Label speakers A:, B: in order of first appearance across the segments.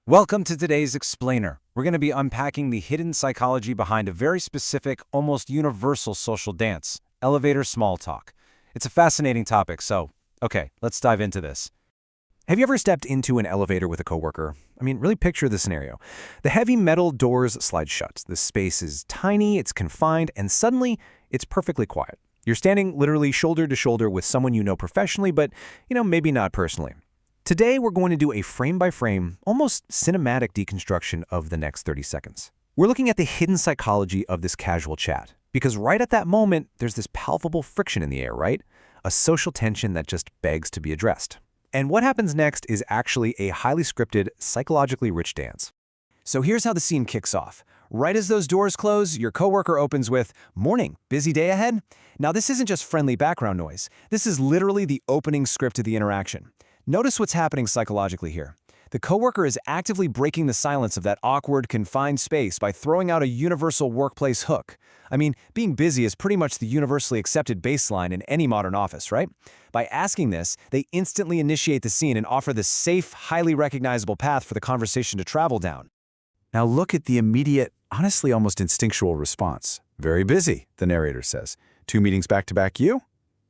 A: Welcome to today's Explainer. We're going to be unpacking the hidden psychology behind a very specific, almost universal social dance, elevator small talk. It's a fascinating topic, so, okay, let's dive into this.
B: Have you ever stepped into an elevator with a coworker? Really picture the scenario. The heavy metal doors slide shut. The space is tiny, it's confined, and suddenly, it's perfectly quiet. You're standing literally shoulder to shoulder with someone you know professionally, but, maybe not personally. Today, we're going to do a frame-by-frame, almost cinematic deconstruction of the next 30 seconds. We're looking at the hidden psychology of this casual chat, because right at that moment, there's this palpable friction in the air, right? A social tension that just begs to be addressed. And what happens next is actually a highly scripted, psychologically rich dance.
A: So here's how the scene kicks off. Right as those doors close, your coworker opens with, "Morning, busy day ahead?" Now, this isn't just friendly background noise. This is literally the opening script of the interaction. Notice what's happening psychologically here. The coworker is actively breaking the silence of that awkward, confined space by throwing out a universal workplace hook. Being busy is pretty much the universally accepted baseline in any modern office, right? By asking this, they instantly initiate the scene and offer the safe, highly recognizable path for the conversation to travel down.
B: Now look at the immediate, honestly almost instinctual response. "Very busy," the narrator says. "2 meetings back-to-back you?"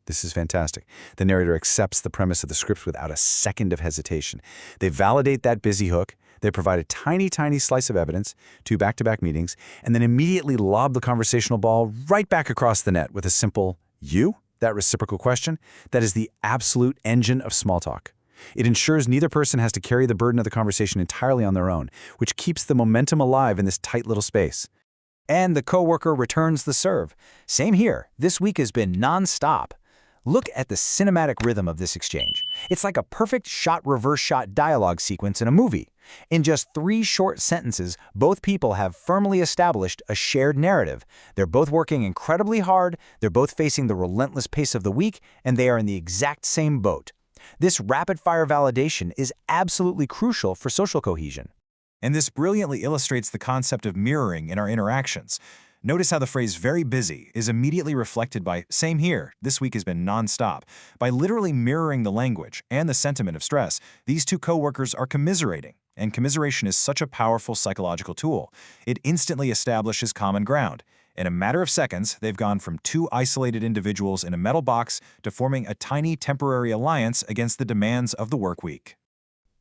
B: This is fantastic. The narrator accepts the premise of the script without a second of hesitation. They validate that busy hook, they provide a tiny slice of evidence, 2 back-to-back meetings, and then immediately lob the conversational ball right back across the net with a simple, "You?" That reciprocal question, that is the absolute engine of small talk. It ensures neither person has to carry the burden of the conversation entirely on their own, which keeps the momentum alive in this tight little space.
A: And the coworker returns the serve. Same here. This week has been non-stop. Look at the cinematic rhythm of this exchange. It's like a perfect shot-reverse shot dialogue sequence in a movie. In just 3 short sentences, both people have firmly established a shared narrative. They're both working incredibly hard, they're both facing the relentless pace of the week, and they are in the exact same boat. This rapid-fire validation is absolutely crucial for social cohesion.
C: And this brilliantly illustrates the concept of mirroring in our interactions. Notice how the phrase "very busy" is immediately reflected by "same here, this week has been non-stop." By literally mirroring the language and the sentiment of stress, these two coworkers are commiserating. And commiseration is such a powerful psychological tool. It instantly establishes common ground. In a matter of seconds, they've gone from 2 isolated individuals in a metal box to forming a tiny temporary alliance against the demands of the work week.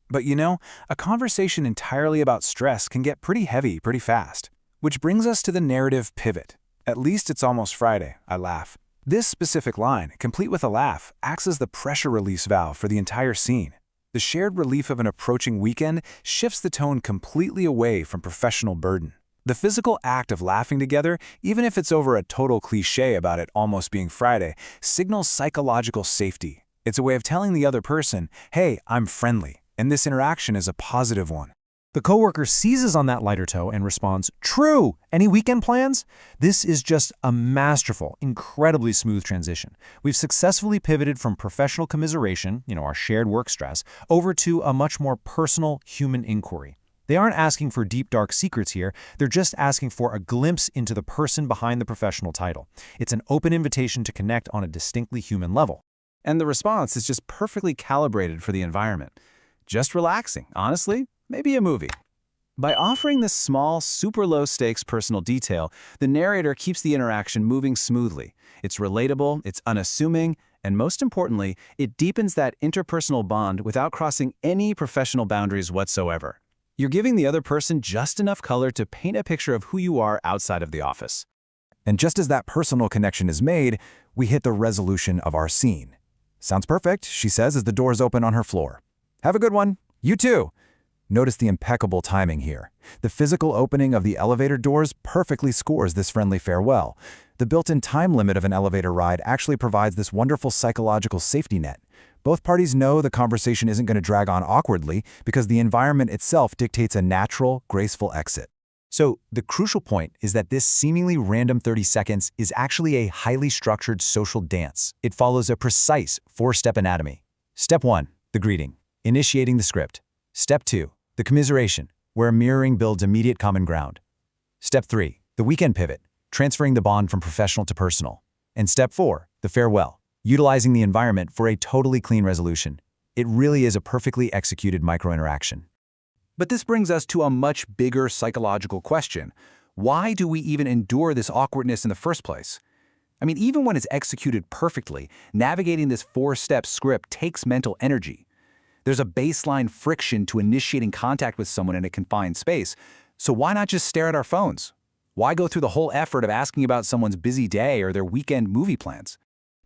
B: But a conversation entirely about stress can get pretty heavy pretty fast. Which brings us to the narrative pivot. "At least it's almost Friday," I laugh. This specific line, complete with a laugh, acts as the pressure release valve for the entire scene. The shared relief of an approaching weekend shifts the tone completely away from professional burden. The physical act of laughing together, even if it's over a total cliché about it almost being Friday, signals psychological safety. It's a way of telling the other person, "Hey, I'm friendly," and this interaction is a positive one.
A: The coworker seizes on that lighter toe and responds, "True! Any weekend plans?" This is just a masterful, incredibly smooth transition. We've successfully pivoted from professional commiseration, our shared work stress, over to a much more personal human inquiry. They aren't asking for deep, dark secrets here. They're just asking for a glimpse into the person behind the professional title. It's an open invitation to connect on a distinctly human level. And the response is just perfectly calibrated for the environment. Just relaxing, honestly. Maybe a movie. By offering this small, super low-stakes personal detail, the narrator keeps the interaction moving smoothly. It's relatable, it's unassuming, and most importantly, it deepens that interpersonal bond without crossing any professional boundaries whatsoever. You're giving the other person just enough color to paint a picture of who you are outside of the office.
B: And just as that personal connection is made, we hit the resolution of our scene. "Sounds perfect," she says as the doors open on her floor. "Have a good one. You too." Notice the impeccable timing here. The physical opening of the elevator doors perfectly scores this friendly farewell. The built-in time limit of an elevator ride actually provides this wonderful psychological safety net. Both parties know the conversation isn't going to drag on awkwardly because the environment itself dictates a natural, graceful exit. So the crucial point is that this seemingly random 30 seconds is actually a highly structured social dance. It follows a precise 4-step anatomy. Step 1, the greeting, initiating the script. Step 2, the commiseration, where mirroring builds immediate common ground. Step 3, the weekend pivot, transferring the bond from professional to personal. And Step 4, the farewell, utilizing the environment for a totally clean resolution. It really is a perfectly executed micro-interaction. But this brings us to a much bigger psychological question. Why do we even endure this awkwardness in the first place? I mean, even when it's executed perfectly, navigating this 4-step script takes mental energy. There's a baseline friction to initiating contact with someone in a confined space, so why not just stare at our phones? Why go through the whole effort of asking about someone's busy day or their weekend movie plans?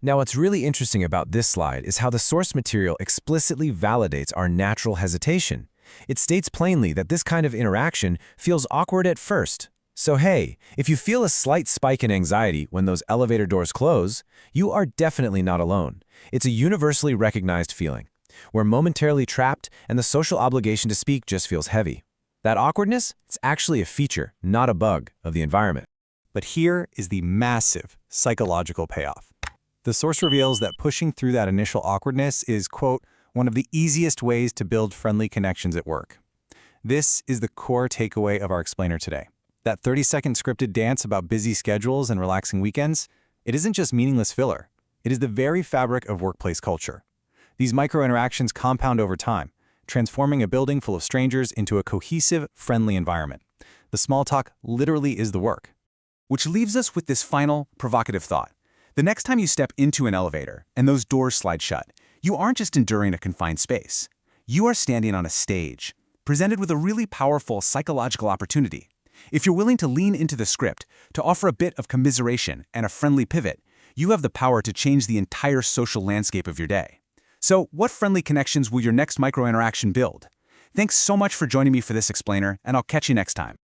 D: Now, what's really interesting about this slide is how the source material explicitly validates our natural hesitation. It states plainly that this kind of interaction feels awkward at first. So hey, if you feel a slight spike in anxiety when those elevator doors close, you are definitely not alone. It's a universally recognized feeling. We're momentarily trapped, and the social obligation to speak just feels heavy. That awkwardness, it's actually a feature, not a bug, of the environment.
C: But here is the massive psychological payoff. The source reveals that pushing through that initial awkwardness is, quote, one of the easiest ways to build friendly connections at work. This is the core takeaway of our explainer today. That 30-second scripted dance about busy schedules and relaxing weekends, it isn't just meaningless filler. It is the very fabric of workplace culture. These micro-interactions compound over time, transforming a building full of strangers into a cohesive, friendly environment. The small talk literally is the work.
B: Which leaves us with this final, provocative thought. The next time you step into an elevator and those doors slide shut, you aren't just enduring a confined space. You are standing on a stage, presented with a really powerful psychological opportunity. If you're willing to lean into the script, to offer a bit of commiseration and a friendly pivot, you have the power to change the entire social landscape of your day. So, what friendly connections will your next micro-interaction build? Thanks so much for joining me for this explainer, and I'll catch you next time.